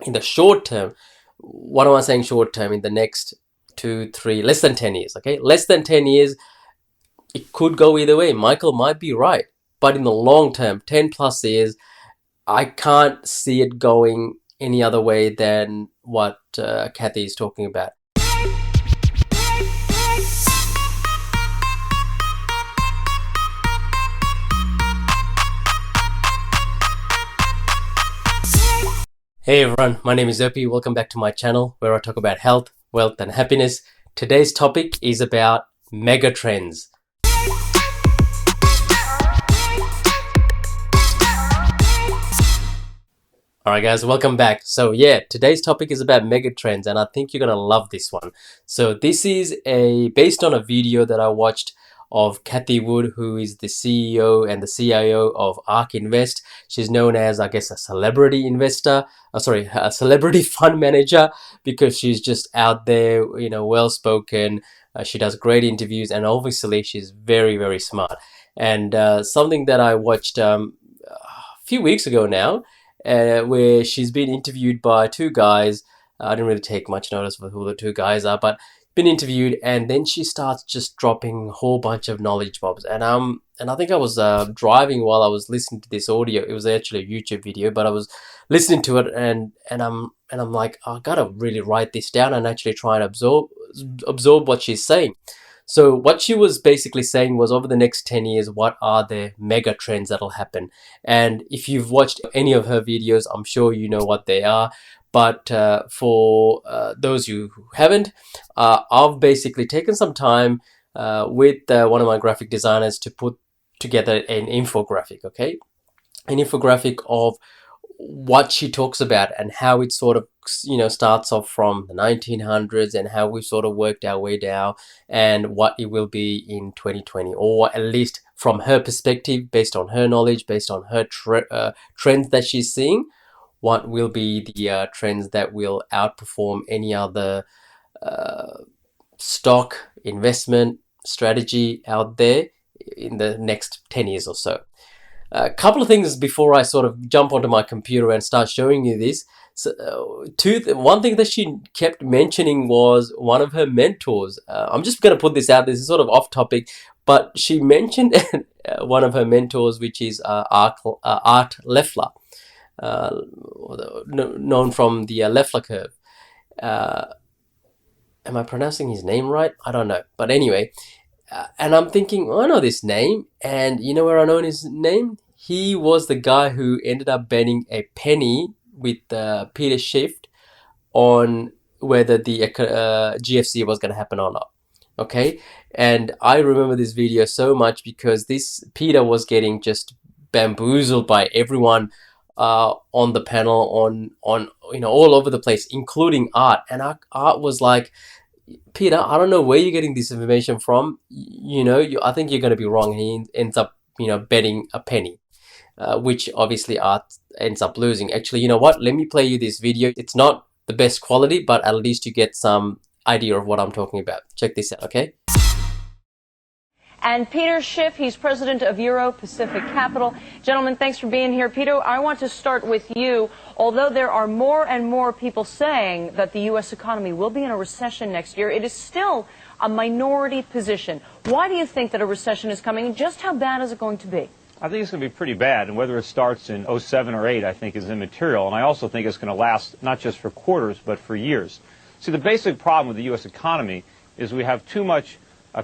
in the short term, what am I saying short term? In the next 2, 3, less than 10 years, okay? Less than 10 years, it could go either way. Michael might be right. But in the long term, 10 plus years, I can't see it going any other way than what Cathie is talking about. Hey everyone, my name is Opi. Welcome back to my channel where I talk about health, wealth and happiness. Today's topic is about mega trends. Alright guys, welcome back. So yeah, today's topic is about mega trends and I think you're gonna love this one. So this is based on a video that I watched of Cathie Wood, who is the CEO and the CIO of ARK Invest. She's known as, I guess, a celebrity investor, a celebrity fund manager, because she's just out there, you know, well-spoken. She does great interviews and obviously she's very, very smart. And something that I watched a few weeks ago now, where she's been interviewed by two guys. I didn't really take much notice of who the two guys are, but been interviewed, and then she starts just dropping a whole bunch of knowledge bombs. And I think I was driving while I was listening to this audio. It was actually a YouTube video, but I was listening to it, and I'm like, I gotta really write this down and actually try and absorb what she's saying. So what she was basically saying was, over the next 10 years, what are the mega trends that'll happen? And if you've watched any of her videos, I'm sure you know what they are. But for those who haven't, I've basically taken some time with one of my graphic designers to put together an infographic, okay? An infographic of what she talks about and how it sort of, you know, starts off from the 1900s and how we sort of worked our way down and what it will be in 2020, or at least from her perspective, based on her knowledge, based on her trends that she's seeing, what will be the trends that will outperform any other stock investment strategy out there in the next 10 years or so. A couple of things before I sort of jump onto my computer and start showing you this. So, one thing that she kept mentioning was one of her mentors. I'm just going to put this out. This is sort of off topic, but she mentioned one of her mentors, which is Art Leffler, known from the Leffler curve. Am I pronouncing his name right? I don't know. But anyway, and I'm thinking, oh, I know this name. And you know where I know his name? He was the guy who ended up betting a penny with Peter Schiff on whether the GFC was going to happen or not. Okay? And I remember this video so much because this Peter was getting just bamboozled by everyone on the panel, on you know, all over the place, including Art. And Art was like, Peter, I don't know where you're getting this information from. You know, I think you're going to be wrong. He ends up, you know, betting a penny, which obviously Art ends up losing. Actually, you know what? Let me play you this video. It's not the best quality, but at least you get some idea of what I'm talking about. Check this out, okay? And Peter Schiff, he's president of Euro Pacific Capital. Gentlemen, thanks for being here. Peter, I want to start with you. Although there are more and more people saying that the U.S. economy will be in a recession next year, it is still a minority position. Why do you think that a recession is coming, and just how bad is it going to be? I think it's going to be pretty bad, and whether it starts in 07 or 8, I think, is immaterial. And I also think it's going to last not just for quarters, but for years. See, the basic problem with the U.S. economy is we have too much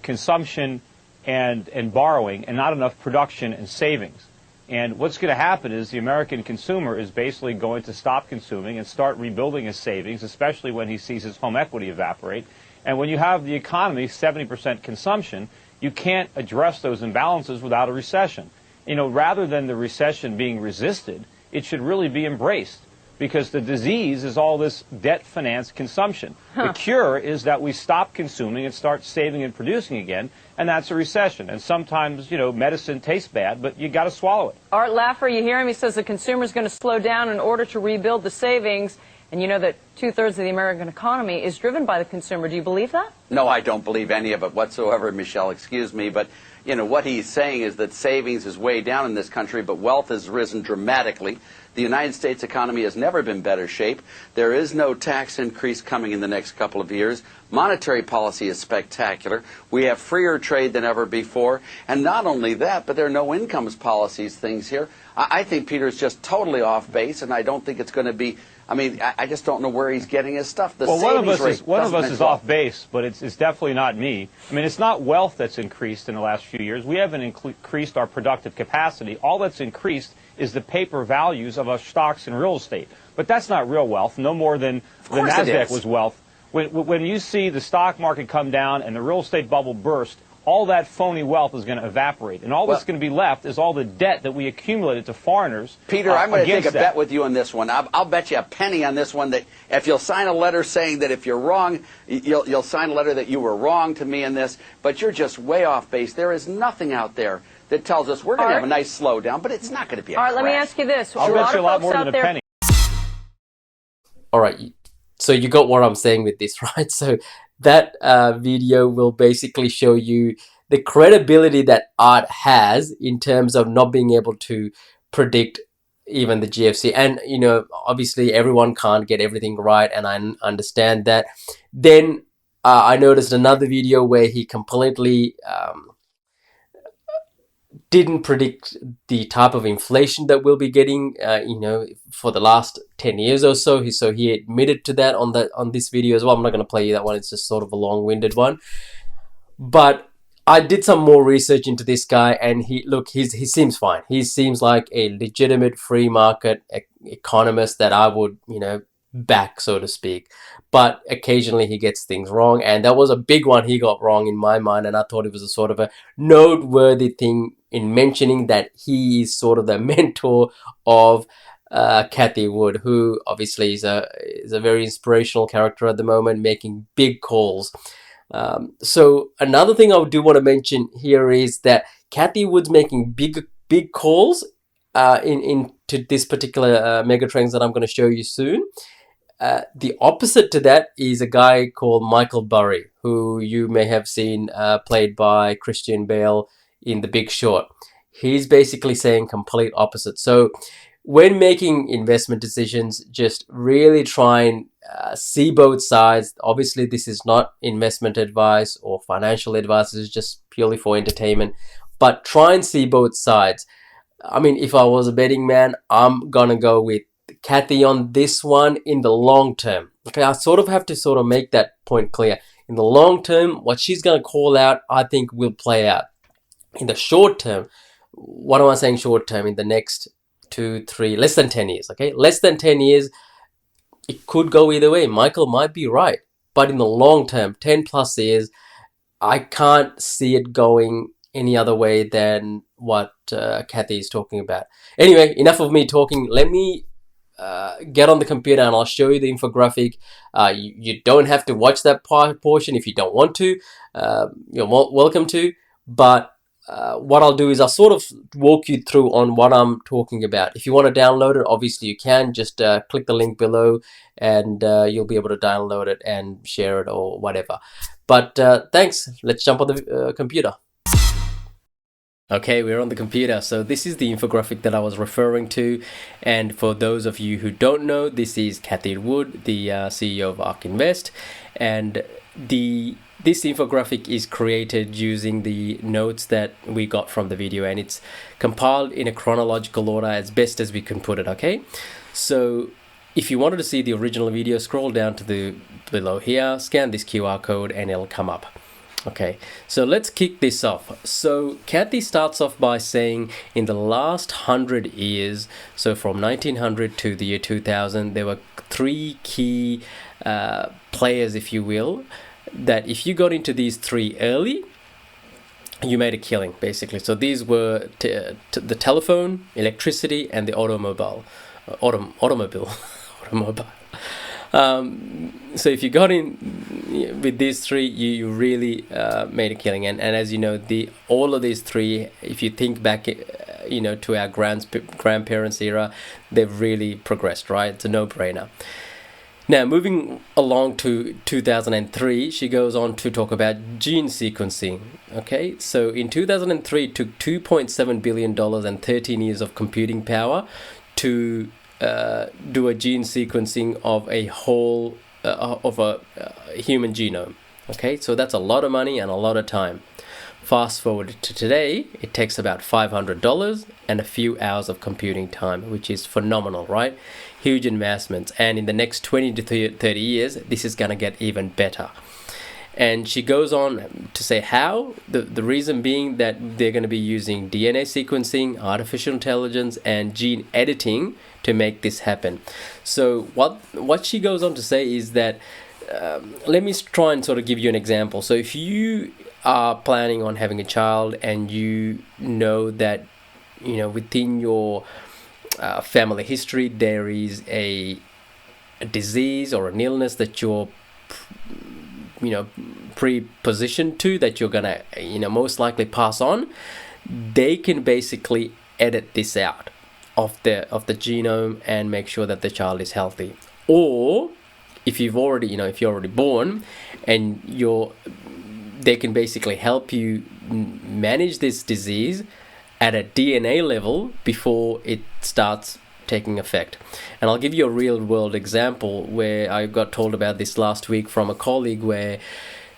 consumption and borrowing, and not enough production and savings. And what's going to happen is the American consumer is basically going to stop consuming and start rebuilding his savings, especially when he sees his home equity evaporate. And when you have the economy 70% consumption, you can't address those imbalances without a recession. You know, rather than the recession being resisted, it should really be embraced, because the disease is all this debt-financed consumption. The cure is that we stop consuming and start saving and producing again, and that's a recession. And sometimes, you know, medicine tastes bad, but you got to swallow it. Art Laffer, you hear him? He says the consumer's going to slow down in order to rebuild the savings. And you know that 2/3 of the American economy is driven by the consumer. Do you believe that? No, I don't believe any of it whatsoever, Michelle. Excuse me. But, you know, what he's saying is that savings is way down in this country, but wealth has risen dramatically. The United States economy has never been better shape. There is no tax increase coming in the next couple of years. Monetary policy is spectacular. We have freer trade than ever before. And not only that, but there are no incomes policies things here. I think Peter's just totally off base, and I don't think it's going to be. I mean, I just don't know where he's getting his stuff. The well, one of us is well. off base, but it's definitely not me. I mean, it's not wealth that's increased in the last few years. We haven't increased our productive capacity. All that's increased is the paper values of our stocks and real estate. But that's not real wealth, no more than the NASDAQ was wealth. When you see the stock market come down and the real estate bubble burst, all that phony wealth is going to evaporate. And all that's going to be left is all the debt that we accumulated to foreigners. Peter, I'm going to take a bet with you on this one. I'll bet you a penny on this one that if you'll sign a letter saying that if you're wrong, you'll sign a letter that you were wrong to me in this, but you're just way off base. There is nothing out there that tells us we're going to have a nice slowdown, but it's not going to be a crash. All right, let me ask you this. I'll bet you a lot more than a penny. All right, so you got what I'm saying with this, right? So that video will basically show you the credibility that art has in terms of not being able to predict even the GFC. And, you know, obviously everyone can't get everything right, and I understand that. Then I noticed another video where he completely didn't predict the type of inflation that we'll be getting, you know, for the last 10 years or so. So he admitted to that on this video as well. I'm not going to play you that one. It's just sort of a long-winded one. But I did some more research into this guy, and he seems fine. He seems like a legitimate free market economist that I would, you know, back, so to speak. But occasionally he gets things wrong, and that was a big one he got wrong in my mind, and I thought it was a sort of a noteworthy thing in mentioning that he is sort of the mentor of Cathie Wood, who obviously is a very inspirational character at the moment, making big calls. So another thing I do want to mention here is that Cathie Wood's making big calls into this particular megatrends that I'm going to show you soon. The opposite to that is a guy called Michael Burry, who you may have seen played by Christian Bale in The Big Short. He's basically saying complete opposite. So when making investment decisions, just really try and see both sides. Obviously, this is not investment advice or financial advice. This is just purely for entertainment. But try and see both sides. I mean, if I was a betting man, I'm going to go with Cathie on this one in the long term. Okay, I sort of have to make that point clear. In the long term, what she's going to call out, I think will play out. In the short term, what am I saying short term? In the next 2, 3, less than 10 years, okay? Less than 10 years, it could go either way. Michael might be right. But in the long term, 10 plus years, I can't see it going any other way than what Cathie is talking about. Anyway, enough of me talking. Let me get on the computer and I'll show you the infographic. You don't have to watch that portion if you don't want to. You're welcome to. But what I'll do is I'll sort of walk you through on what I'm talking about. If you want to download it, obviously you can. Just click the link below and you'll be able to download it and share it or whatever. But thanks. Let's jump on the computer. Okay, we're on the computer. So this is the infographic that I was referring to. And for those of you who don't know, this is Cathie Wood, the CEO of ARK Invest. And this infographic is created using the notes that we got from the video, and it's compiled in a chronological order as best as we can put it, okay? So if you wanted to see the original video, scroll down to the below here, scan this QR code and it'll come up. Okay, so let's kick this off. So Cathie starts off by saying in the last 100 years, so from 1900 to the year 2000, there were 3 key players, if you will, that if you got into these 3 early, you made a killing, basically. So these were the telephone, electricity, and the automobile. So if you got in with these 3, you really made a killing. And as you know, all of these 3, if you think back, you know, to our grandparents' era, they've really progressed, right? It's a no-brainer. Now, moving along to 2003, she goes on to talk about gene sequencing. Okay, so in 2003, it took $2.7 billion and 13 years of computing power to do a gene sequencing of a whole of a human genome. Okay, so that's a lot of money and a lot of time. Fast forward to today, it takes about $500 and a few hours of computing time, which is phenomenal, right? Huge investments. And in the next 20 to 30 years, this is going to get even better. And she goes on to say how. The reason being that they're going to be using DNA sequencing, artificial intelligence, and gene editing to make this happen. So what she goes on to say is that, let me try and sort of give you an example. So if you are planning on having a child and you know that, you know, within your family history there is a disease or an illness that you're, you know, pre-positioned to, that you're gonna, you know, most likely pass on, they can basically edit this out of the genome and make sure that the child is healthy. Or if you've already, you know, if you're already born and they can basically help you manage this disease at a DNA level before it starts taking effect. And I'll give you a real world example where I got told about this last week from a colleague, where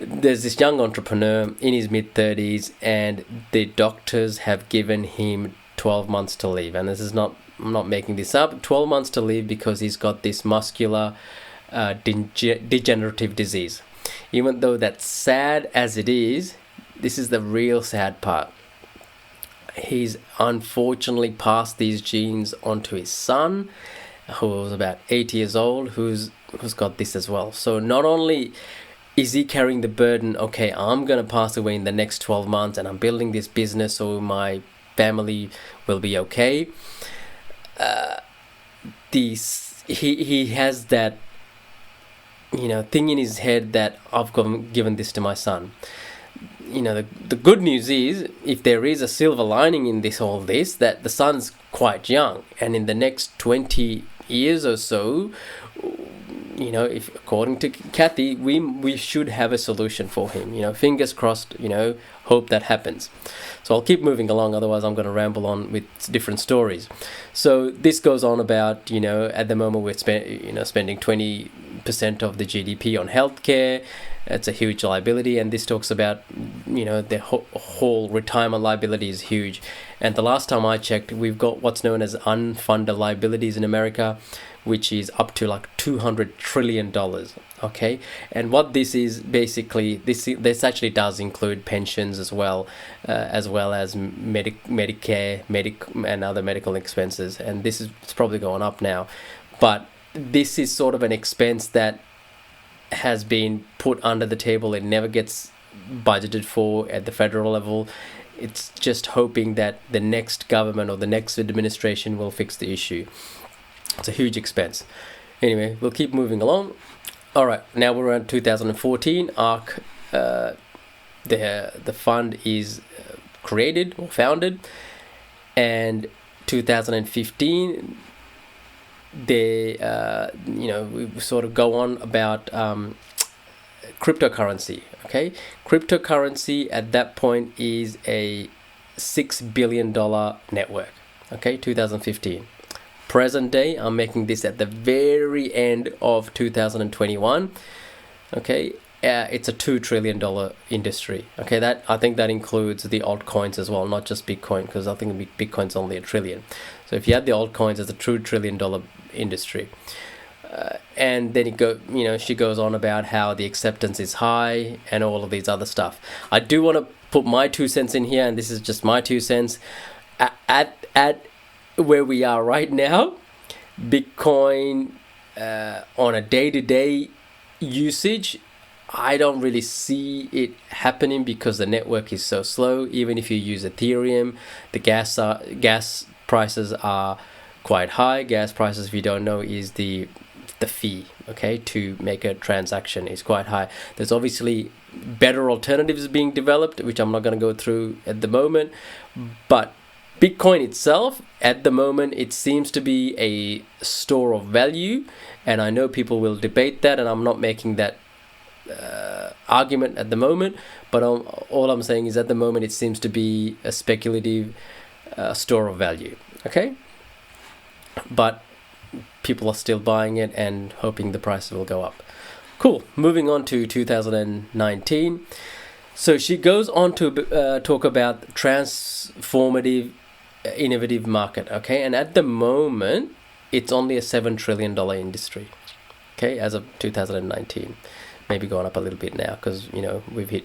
there's this young entrepreneur in his mid-30s and the doctors have given him 12 months to live. And this is not, I'm not making this up, 12 months to live because he's got this muscular degenerative disease. Even though that's sad as it is, this is the real sad part. He's unfortunately passed these genes onto his son, who was about 8 years old, who's got this as well. So not only is he carrying the burden, okay, I'm going to pass away in the next 12 months and I'm building this business so my family will be okay. He has that, you know, thing in his head that I've given this to my son. You know, the good news is, if there is a silver lining in all this, that the son's quite young, and in the next 20 years or so, you know, if according to Cathie, we should have a solution for him. You know, fingers crossed, you know, hope that happens. So I'll keep moving along, otherwise I'm going to ramble on with different stories. So this goes on about, you know, at the moment we're spending 20% of the GDP on healthcare. It's a huge liability, and this talks about, you know, the whole retirement liability is huge. And the last time I checked, we've got what's known as unfunded liabilities in America, which is up to like $200 trillion. Okay, and what this is basically, this actually does include pensions as well as Medicare, and other medical expenses. And this is, it's probably going up now, but this is sort of an expense that has been put under the table. It never gets budgeted for at the federal level. It's just hoping that the next government or the next administration will fix the issue. It's a huge expense. Anyway, we'll keep moving along. All right, now we're around 2014. ARC, the fund is created or founded, and 2015 they we sort of go on about cryptocurrency. Okay, cryptocurrency at that point is a $6 billion network. Okay, 2015. Present day, I'm making this at the very end of 2021. Okay, it's a $2 trillion industry. Okay, that, I think that includes the altcoins as well, not just Bitcoin, because I think Bitcoin's only $1 trillion. So if you add the altcoins, it's a $2 trillion industry. And then she goes on about how the acceptance is high and all of these other stuff. I do want to put my 2 cents in here, and this is just my 2 cents. At where we are right now, Bitcoin on a day-to-day usage, I don't really see it happening because the network is so slow. Even if you use Ethereum, the gas prices are quite high. Gas prices, if you don't know, is the fee, okay, to make a transaction is quite high. There's obviously better alternatives being developed, which I'm not going to go through at the moment, but Bitcoin itself, at the moment, it seems to be a store of value, and I know people will debate that, and I'm not making that argument at the moment, but all I'm saying is at the moment it seems to be a speculative store of value. Okay, but people are still buying it and hoping the price will go up. Cool. Moving on to 2019. So she goes on to talk about transformative, innovative market. Okay, and at the moment, it's only a $7 trillion industry. Okay, as of 2019, maybe going up a little bit now because we've hit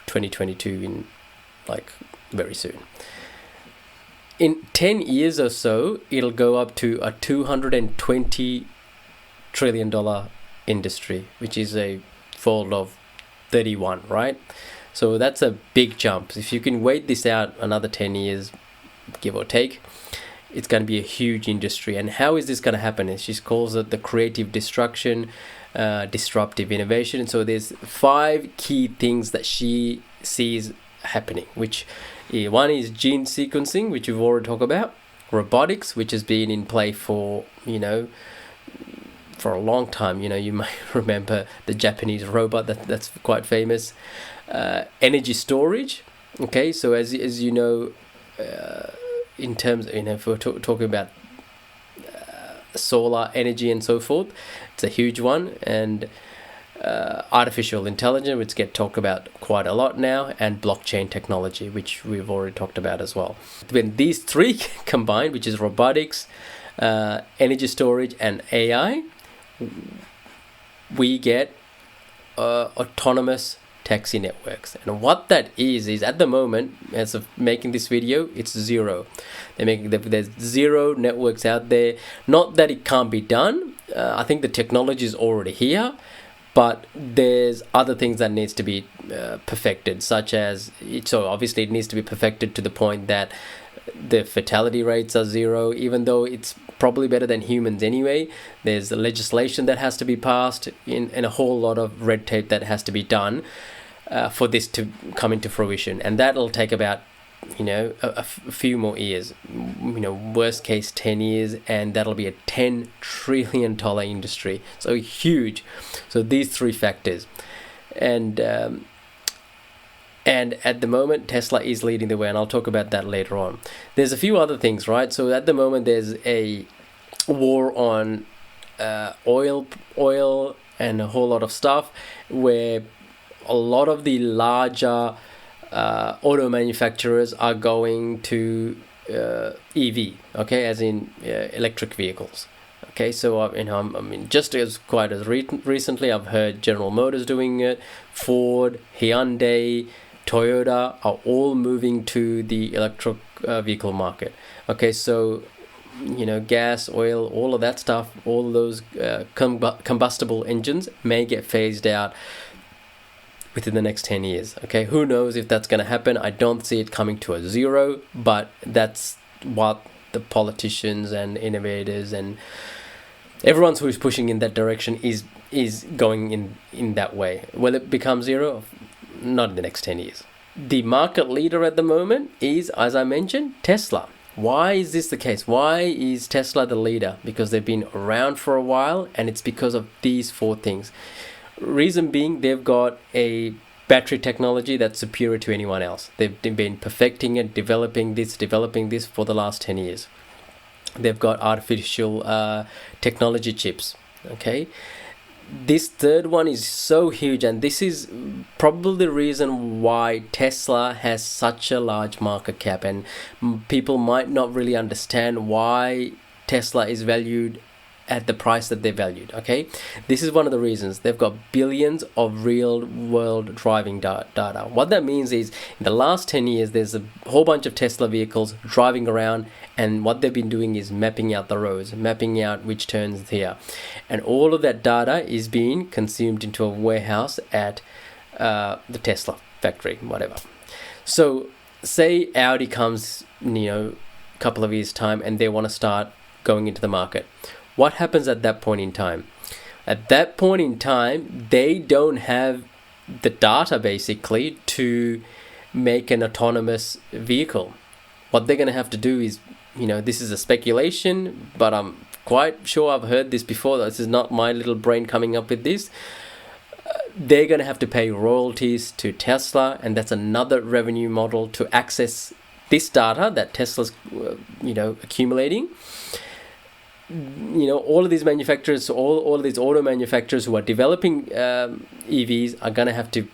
2022 in like very soon. In 10 years or so, it'll go up to a $220 trillion industry, which is a fold of 31, right? So that's a big jump. If you can wait this out another 10 years, give or take, it's going to be a huge industry. And how is this going to happen? She calls it the creative destruction, disruptive innovation. So there's 5 key things that she sees happening, which one is gene sequencing, which we've already talked about, robotics, which has been in play for for a long time. You might remember the Japanese robot that's quite famous. Energy storage. Okay, so as you know, in terms, if we're talking about solar energy and so forth, it's a huge one. And artificial intelligence, which get talked about quite a lot now, and blockchain technology, which we've already talked about as well. When these 3 combine, which is robotics, energy storage, and AI, we get autonomous taxi networks. And what that is at the moment, as of making this video, it's 0. There's 0 networks out there. Not that it can't be done. I think the technology is already here, but there's other things that needs to be perfected, such as, so obviously it needs to be perfected to the point that the fatality rates are 0, even though it's probably better than humans anyway. There's legislation that has to be passed and a whole lot of red tape that has to be done for this to come into fruition. And that'll take about a few more years, worst case 10 years, and that'll be a $10 trillion industry. So huge. So these 3 factors. And at the moment, Tesla is leading the way, and I'll talk about that later on. There's a few other things, right? So at the moment, there's a war on oil and a whole lot of stuff, where a lot of the larger auto manufacturers are going to EV, okay, as in electric vehicles. Okay, so just as recently, I've heard General Motors doing it, Ford, Hyundai, Toyota are all moving to the electric vehicle market. Okay, so gas, oil, all of that stuff, all of those combustible engines may get phased out within the next 10 years. Okay, who knows if that's going to happen? I don't see it coming to a 0, but that's what the politicians and innovators and everyone who's pushing in that direction is going in that way. Will it become 0? Not in the next 10 years. The market leader at the moment is, as I mentioned, Tesla. Why is this the case? Why is Tesla the leader? Because they've been around for a while, and it's because of these 4 things. Reason being, they've got a battery technology that's superior to anyone else. They've been perfecting it, developing this for the last 10 years. They've got artificial technology chips. Okay, this 3rd one is so huge, and this is probably the reason why Tesla has such a large market cap, and people might not really understand why Tesla is valued at the price that they're valued. Okay, this is one of the reasons. They've got billions of real world driving data. What that means is, in the last 10 years, there's a whole bunch of Tesla vehicles driving around, and what they've been doing is mapping out the roads, mapping out which turns here, and all of that data is being consumed into a warehouse at the Tesla factory, whatever. So say Audi comes, a couple of years time, and they want to start going into the market. What happens at that point in time? At that point in time, they don't have the data basically to make an autonomous vehicle. What they're going to have to do is, this is a speculation, but I'm quite sure I've heard this before. This is not my little brain coming up with this. They're going to have to pay royalties to Tesla, and that's another revenue model to access this data that Tesla's, accumulating. all of these manufacturers, all of these auto manufacturers who are developing EVs are going to have to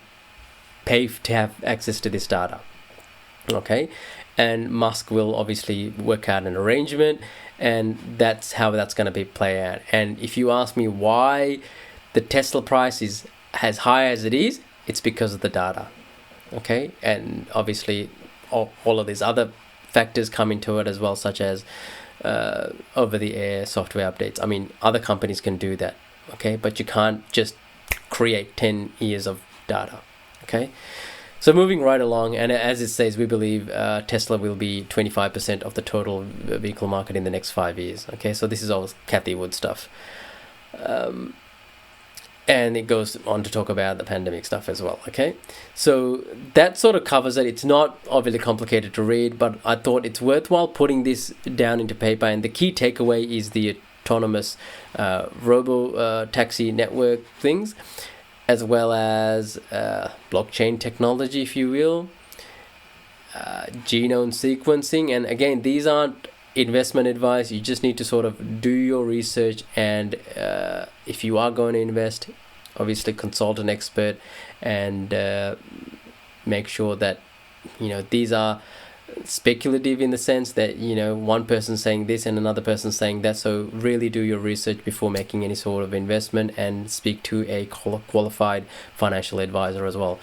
pay to have access to this data. Okay, and Musk will obviously work out an arrangement, and that's how that's going to be play out. And if you ask me why the Tesla price is as high as it is, it's because of the data. Okay, and obviously all of these other factors come into it as well, such as over-the-air software updates. I mean, other companies can do that, okay, but you can't just create 10 years of data. Okay, so moving right along, and as it says, we believe Tesla will be 25% of the total vehicle market in the next 5 years. Okay, so this is all Cathie Wood stuff. And it goes on to talk about the pandemic stuff as well. Okay, so that sort of covers it. It's not overly complicated to read, but I thought it's worthwhile putting this down into paper. And the key takeaway is the autonomous robo taxi network things, as well as blockchain technology, if you will, genome sequencing. And again, these aren't investment advice. You just need to sort of do your research, and if you are going to invest, obviously consult an expert, and make sure that these are speculative in the sense that one person saying this and another person saying that. So really do your research before making any sort of investment, and speak to a qualified financial advisor as well.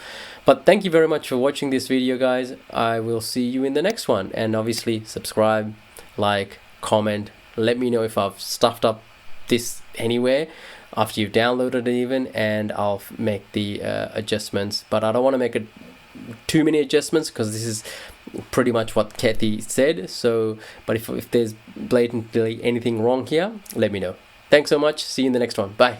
But thank you very much for watching this video, guys. I will see you in the next one, and obviously subscribe, like, comment, let me know if I've stuffed up this anywhere after you've downloaded it even, and I'll make the adjustments. But I don't want to make it too many adjustments, because this is pretty much what Cathie said. So but if there's blatantly anything wrong here, let me know. Thanks so much. See you in the next one. Bye.